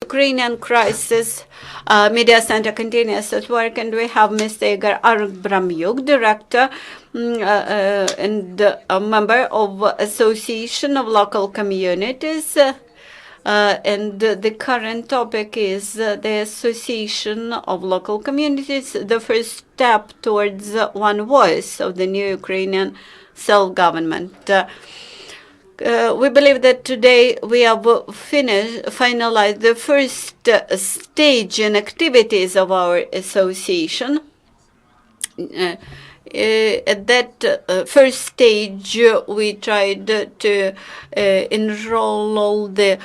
Ukrainian Crisis Media Center continues at work, and we have Mr. Ihor Abramyuk, Director and a member of Association of Local Communities. And the current topic is the Association of Local Communities, the first step towards one voice of the new Ukrainian self-government. We believe that today we have finalized the first stage in activities of our association. At that first stage, we tried to enroll all the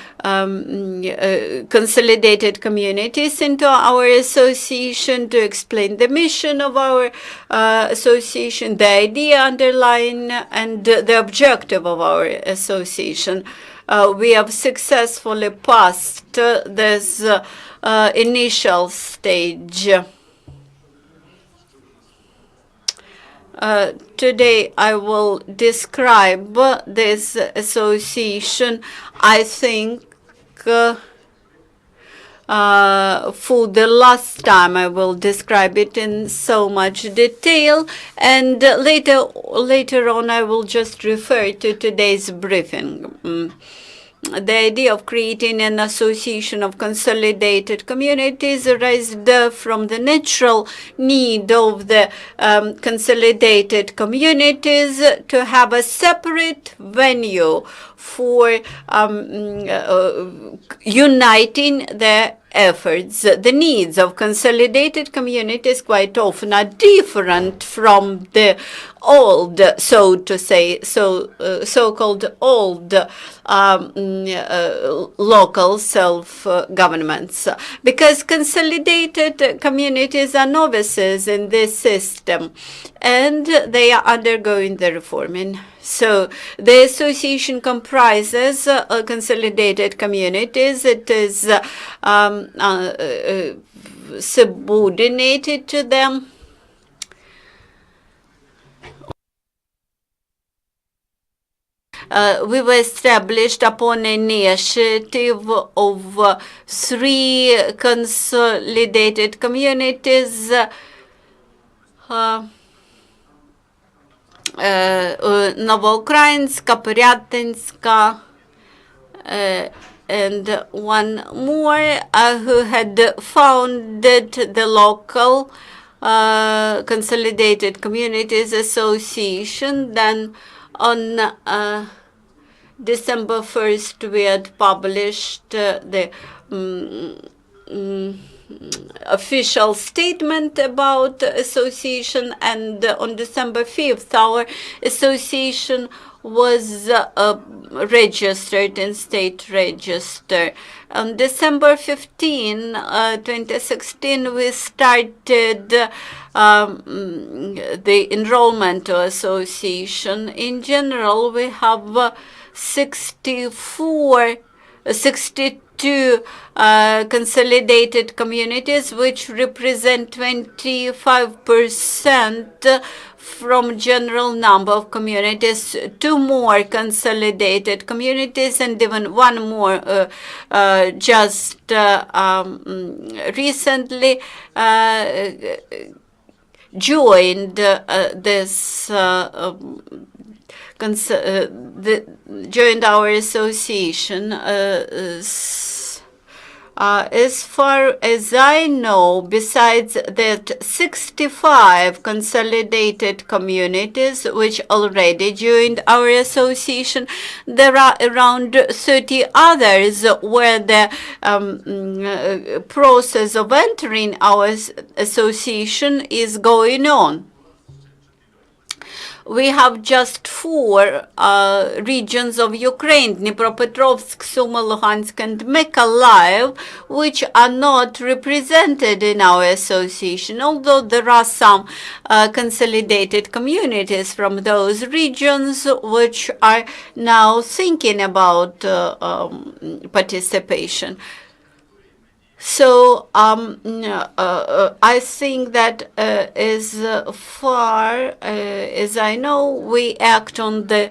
consolidated communities into our association, to explain the mission of our association, the idea underlying, and the objective of our association. We have successfully passed this initial stage. Today I will describe this association. I think for the last time I will describe it in so much detail, and later on I will just refer to today's briefing. The idea of creating an association of consolidated communities arises from the natural need of the consolidated communities to have a separate venue for uniting their efforts. The needs of consolidated communities quite often are different from the old, so to say, so-called old local self-governments, because consolidated communities are novices in this system, and they are undergoing the reforming. So the association comprises consolidated communities. It is subordinated to them. We were established upon initiative of 3 consolidated communities, Novoukrainska, Pyryatinska, and one more who had founded the local Consolidated Communities Association. Then on December 1st, we had published the official statement about association, and on December 5th, our association was registered in state register. On December 15, 2016, we started the enrollment to association. In general, we have 62 consolidated communities, which represent 25% from general number of communities. 2 more consolidated communities, and even one more just recently joined this joined our association. As far as I know, besides that 65 consolidated communities which already joined our association, there are around 30 others where the process of entering our association is going on. We have just 4 regions of Ukraine, Dnipropetrovsk, Sumy, Luhansk, and Mykolaiv, which are not represented in our association, although there are some consolidated communities from those regions which are now thinking about participation. So I think that as far as I know, we act on the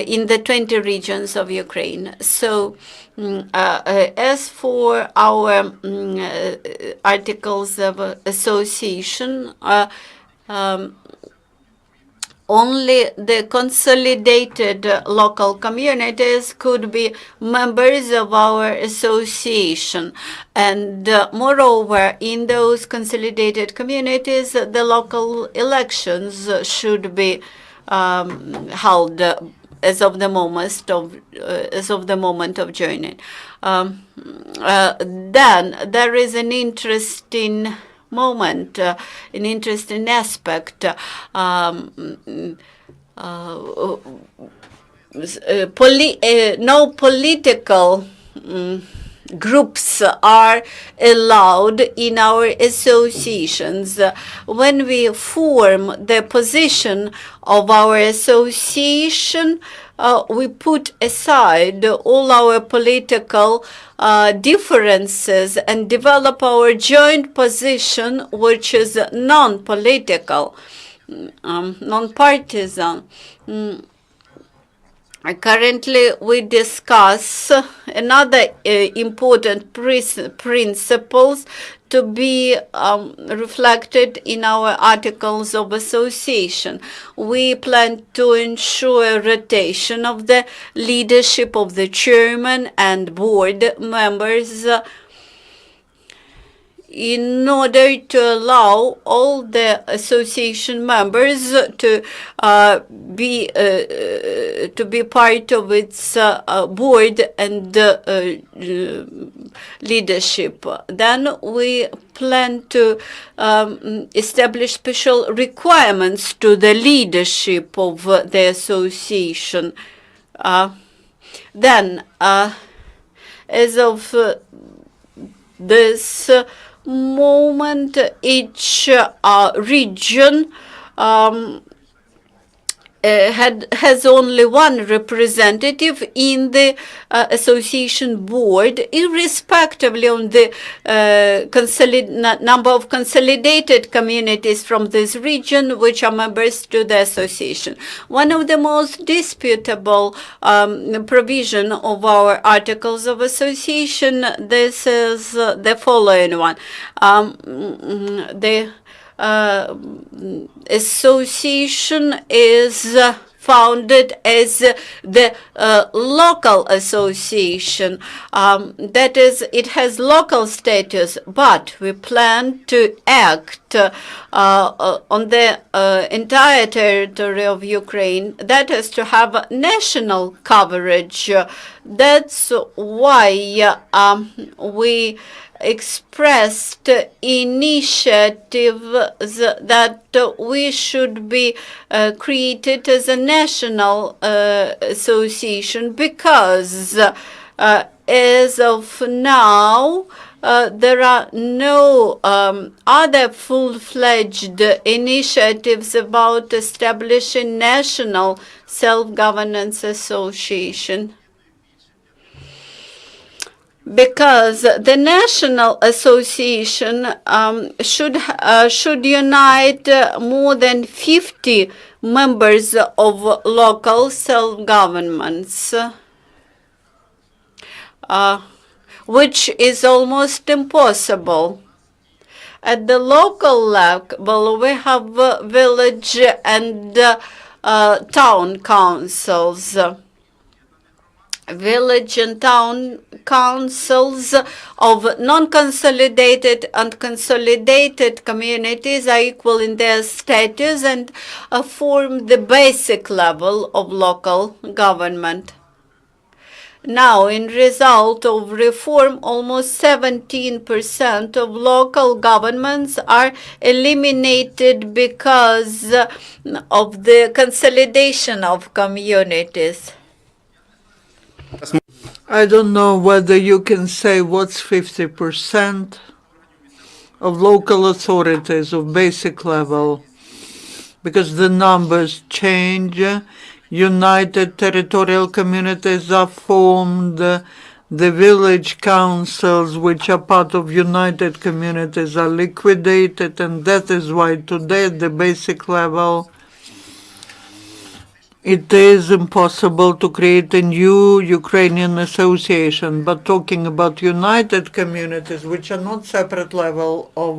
in the 20 regions of Ukraine. So as for our articles of association, only the consolidated local communities could be members of our association. And moreover, in those consolidated communities, the local elections should be held as of the moment of joining. Then there is an interesting moment, an interesting aspect. No political groups are allowed in our associations. When we form the position of our association, we put aside all our political differences and develop our joint position, which is non-political, non-partisan. Currently, we discuss another important principles to be reflected in our articles of association. We plan to ensure rotation of the leadership of the chairman and board members in order to allow all the association members to be part of its board and leadership. Then we plan to establish special requirements to the leadership of the association. Then, as of this moment, each region has only one representative in the association board, irrespectively of the number of consolidated communities from this region which are members to the association. One of the most disputable provision of our articles of association, this is the following one. The association is founded as the local association. That is, it has local status, but we plan to act on the entire territory of Ukraine. That is to have national coverage. That's why we expressed initiative that we should be created as a national association, because as of now there are no other full-fledged initiatives about establishing national self-governance association. Because the National Association should unite more than 50 members of local self-governments, which is almost impossible. At the local level, we have village and town councils. Village and town councils of non-consolidated and consolidated communities are equal in their status and form the basic level of local government. Now, in result of reform, almost 17% of local governments are eliminated because of the consolidation of communities. I don't know whether you can say what's 50% of local authorities of basic level, because the numbers change. United territorial communities are formed, The village councils, which are part of united communities, are liquidated, and that is why today at the basic level it is impossible to create a new Ukrainian association. But talking about united communities, which are not separate level of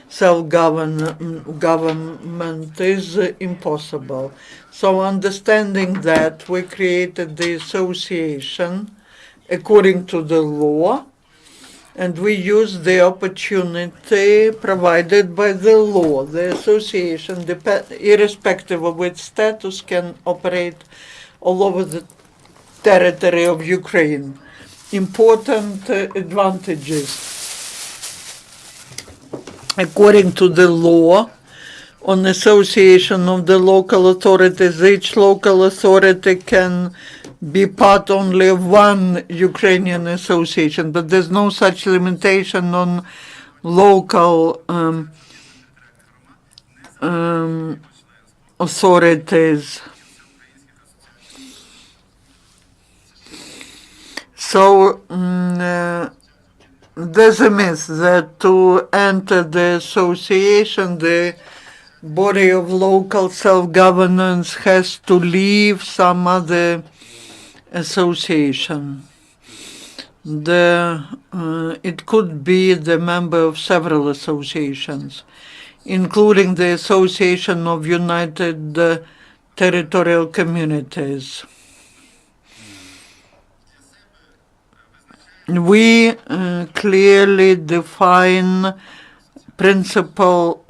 self-government, is impossible. So understanding that, we created the association according to the law, and we use the opportunity provided by the law. The association, irrespective of its status, can operate all over the territory of Ukraine. Important advantages. According to the law on association of the local authorities, each local authority can be part only of one Ukrainian association, but there's no such limitation on local authorities. So there's a myth that to enter the association, the body of local self-governance has to leave some other association. It could be the member of several associations, including the Association of United Territorial Communities. We clearly define principal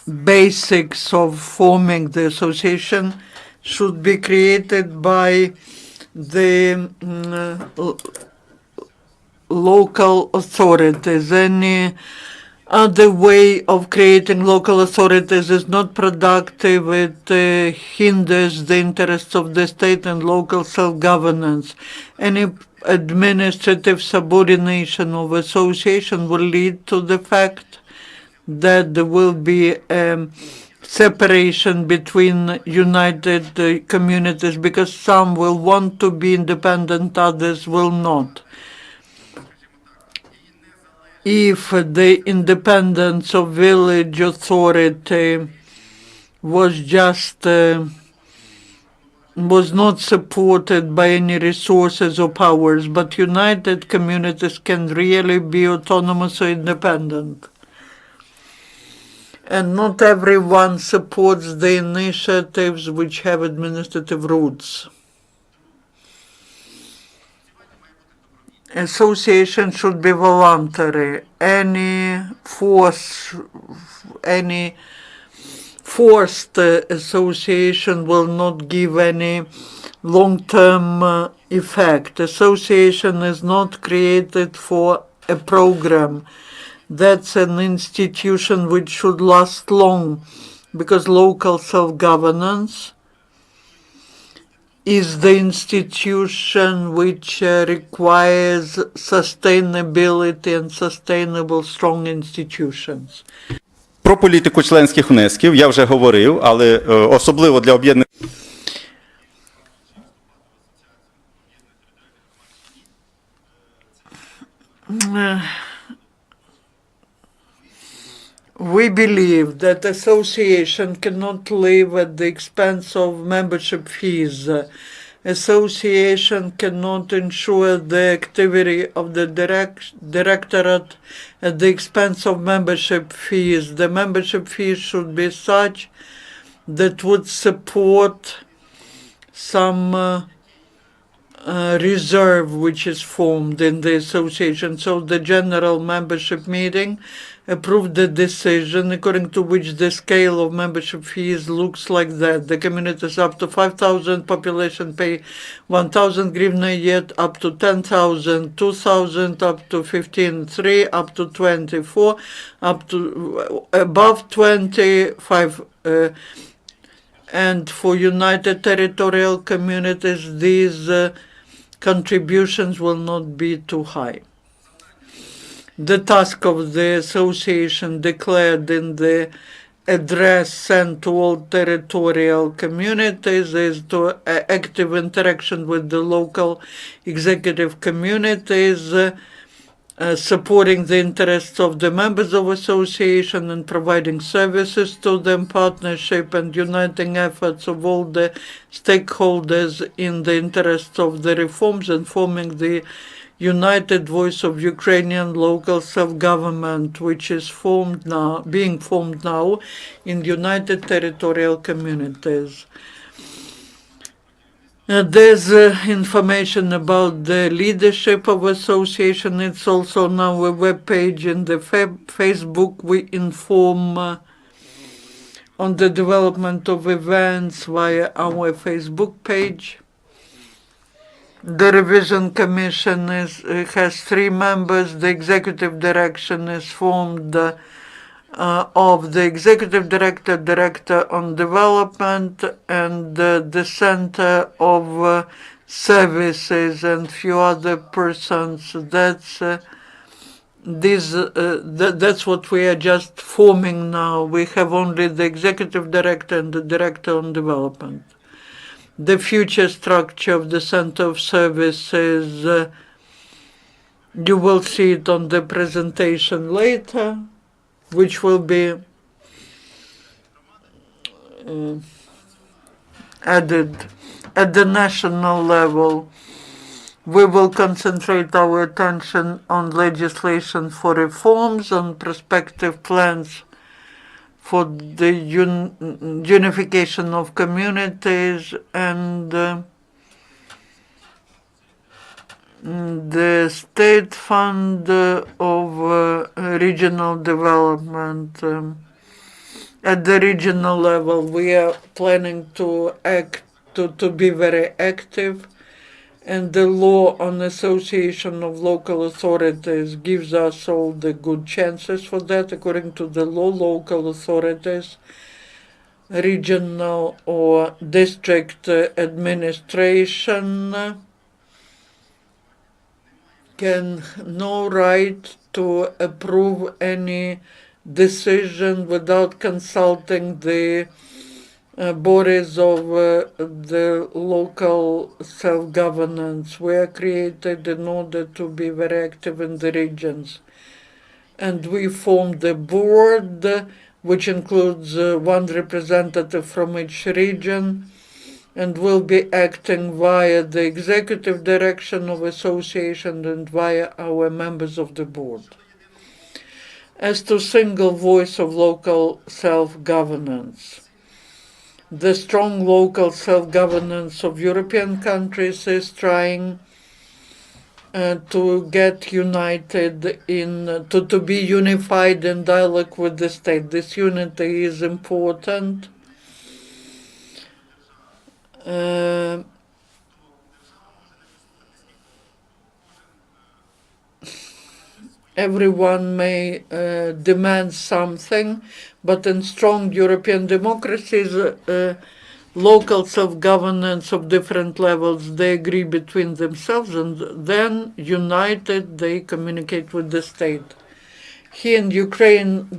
basics of forming the association should be created by the local authorities. Any other way of creating local authorities is not productive. It hinders the interests of the state and local self-governance. Any administrative subordination of association will lead to the fact that there will be separation between united communities, because some will want to be independent, others will not. If the independence of village authority was not supported by any resources or powers, but united communities can really be autonomous or independent. And not everyone supports the initiatives which have administrative roots. Association should be voluntary. Any forced association will not give any long-term effect. Association is not created for a program. That's an institution which should last long, because local self-governance is the institution which requires sustainability and sustainable strong institutions. Про політику членських внесків я вже говорив, але особливо для об'єднаних. We believe that association cannot live at the expense of membership fees. Association cannot ensure the activity of the directorate at the expense of membership fees. The membership fees should be such that would support some reserve which is formed in the association. So the general membership meeting approved the decision according to which the scale of membership fees looks like that. The communities up to 5,000 population pay 1,000 hryvnia a year, up to 10,000, 2,000, up to 15,3, up to 24, up to above 25. And for united territorial communities, these contributions will not be too high. The task of the association declared in the address sent to all territorial communities is to active interaction with the local executive communities, supporting the interests of the members of association and providing services to them, partnership and uniting efforts of all the stakeholders in the interests of the reforms, and forming the united voice of Ukrainian local self-government, which is being formed now in united territorial communities. There's information about the leadership of association. It's also now a web page in the Facebook. We inform on the development of events via our Facebook page. The revision commission has 3 members. The executive direction is formed of the executive director, director on development, and the center of services and few other persons. That's what we are just forming now. We have only the executive director and the director on development. The future structure of the center of services, you will see it on the presentation later, which will be added at the national level. We will concentrate our attention on legislation for reforms, on prospective plans for the unification of communities, and the state fund of regional development. At the regional level, we are planning to be very active, and the law on association of local authorities gives us all the good chances for that. According to the law, local authorities, regional or district administration can no right to approve any decision without consulting the bodies of the local self-governance were created in order to be very active in the regions. And we formed a board which includes 1 representative from each region, and will be acting via the executive direction of association and via our members of the board. As to single voice of local self-governance, the strong local self-governance of European countries is trying to get united to be unified in dialogue with the state. This unity is important. Everyone may demand something, but in strong European democracies, local self-governance of different levels, they agree between themselves, and then united they communicate with the state. Here in Ukraine,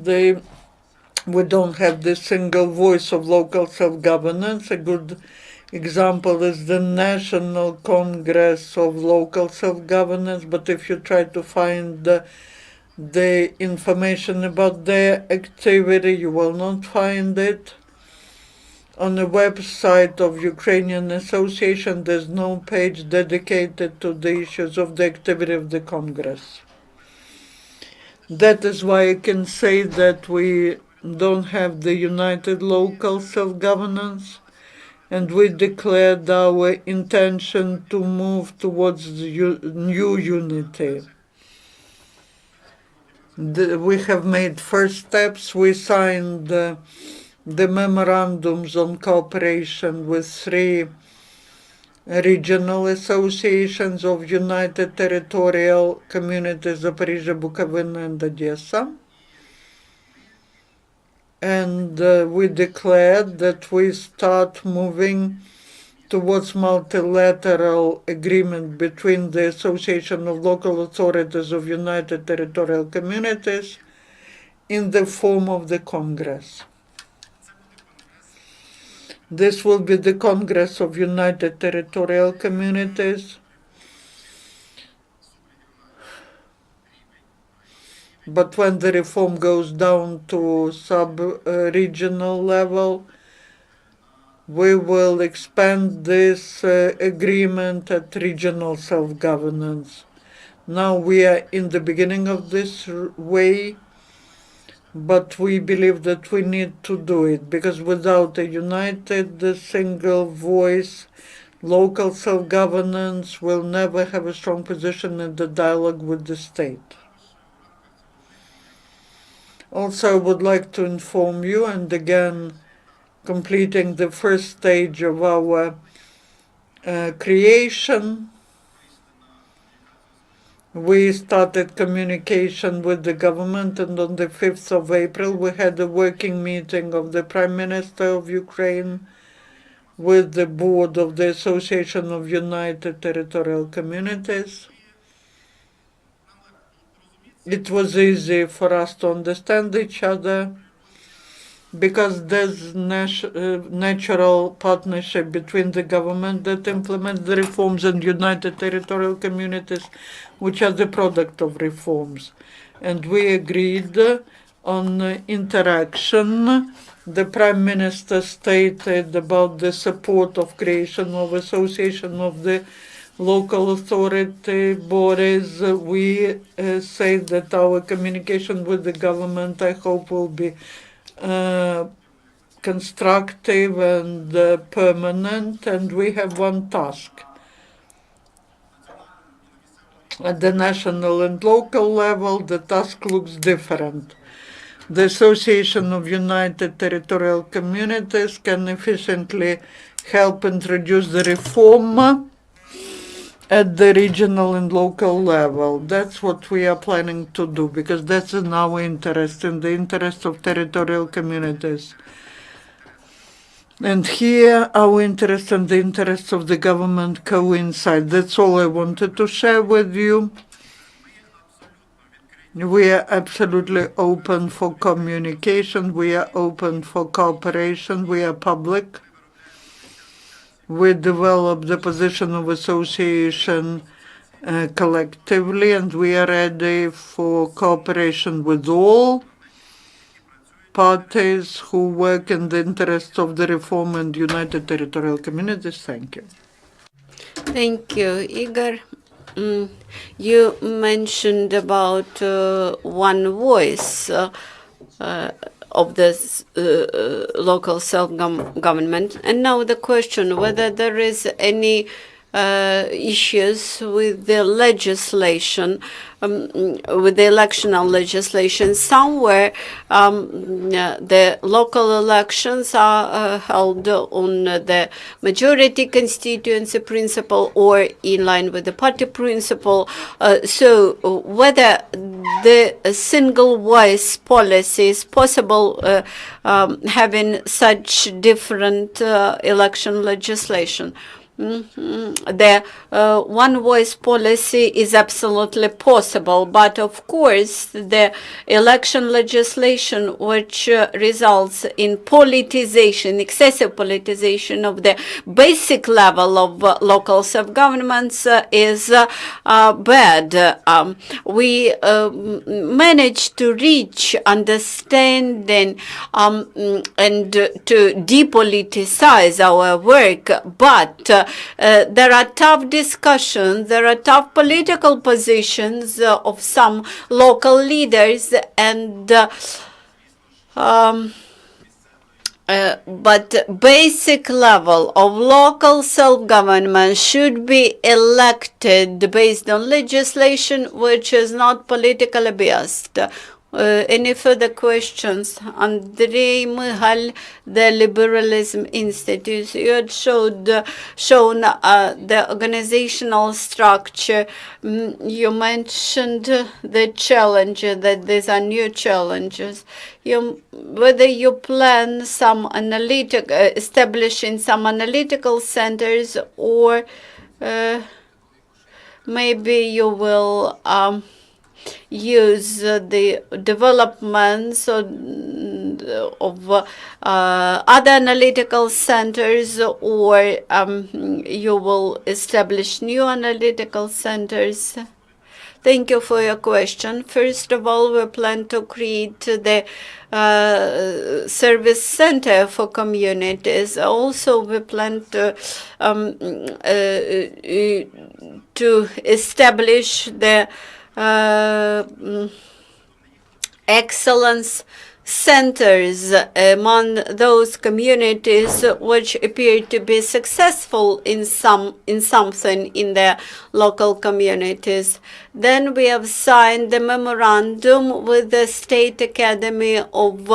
we don't have this single voice of local self-governance. A good example is the National Congress of Local Self-Governance, but if you try to find the information about their activity, you will not find it. On the website of Ukrainian Association, there's no page dedicated to the issues of the activity of the Congress. That is why I can say that we don't have the united local self-governance, and we declared our intention to move towards the new unity. We have made first steps. We signed the memorandums on cooperation with 3 regional associations of United Territorial Communities, Zaporizhzhia, Bukovina, and Odessa. And we declared that we start moving towards multilateral agreement between the Association of Local Authorities of United Territorial Communities in the form of the Congress. This will be the Congress of United Territorial Communities. But when the reform goes down to sub-regional level, we will expand this agreement at regional self-governance. Now we are in the beginning of this way, but we believe that we need to do it, because without a united single voice, local self-governance will never have a strong position in the dialogue with the state. Also, I would like to inform you, and again, completing the first stage of our creation, we started communication with the government, and on the 5th of April we had a working meeting of the Prime Minister of Ukraine with the board of the Association of United Territorial Communities. It was easy for us to understand each other, because there's natural partnership between the government that implements the reforms and United Territorial Communities, which are the product of reforms. And we agreed on interaction. The Prime Minister stated about the support of creation of association of the local authority bodies. We say that our communication with the government, I hope, will be constructive and permanent, and we have one task. At the national and local level, the task looks different. The Association of United Territorial Communities can efficiently help introduce the reform at the regional and local level. That's what we are planning to do, because that's in our interest, in the interest of territorial communities. And here our interest and the interests of the government coincide. That's all I wanted to share with you. We are absolutely open for communication. We are open for cooperation. We are public. We develop the position of association collectively, and we are ready for cooperation with all parties who work in the interest of the reform and United Territorial Communities. Thank you. Thank you, Igor. You mentioned about one voice of this local self-government. And now the question whether there is any issues with the legislation, with the electional legislation. Somewhere the local elections are held on the majority constituency principle or in line with the party principle. So whether the single voice policy is possible having such different election legislation. The one voice policy is absolutely possible, but of course the election legislation which results in politicization, excessive politicization of the basic level of local self-governments is bad. We managed to reach understanding and to depoliticize our work, but there are tough discussions, there are tough political positions of some local leaders, and but basic level of local self-government should be elected based on legislation which is not politically biased. Any further questions? Andrei Myhal, the Liberalism Institute. You had shown the organizational structure. You mentioned the challenge, that these are new challenges. Whether you plan some establishing some analytical centers, or maybe you will use the developments of other analytical centers, or you will establish new analytical centers? Thank you for your question. First of all, we plan to create the service center for communities. Also, we plan to establish the excellence centers among those communities which appear to be successful in something in their local communities. Then we have signed the memorandum with the State Academy of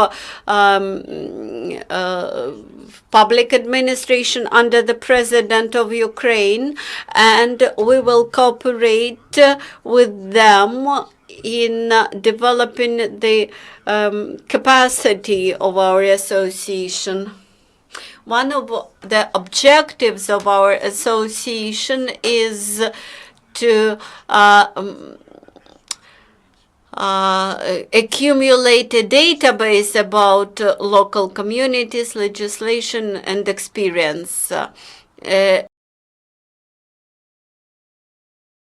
Public Administration under the President of Ukraine, and we will cooperate with them in developing the capacity of our association. One of the objectives of our association is to accumulate a database about local communities, legislation, and experience.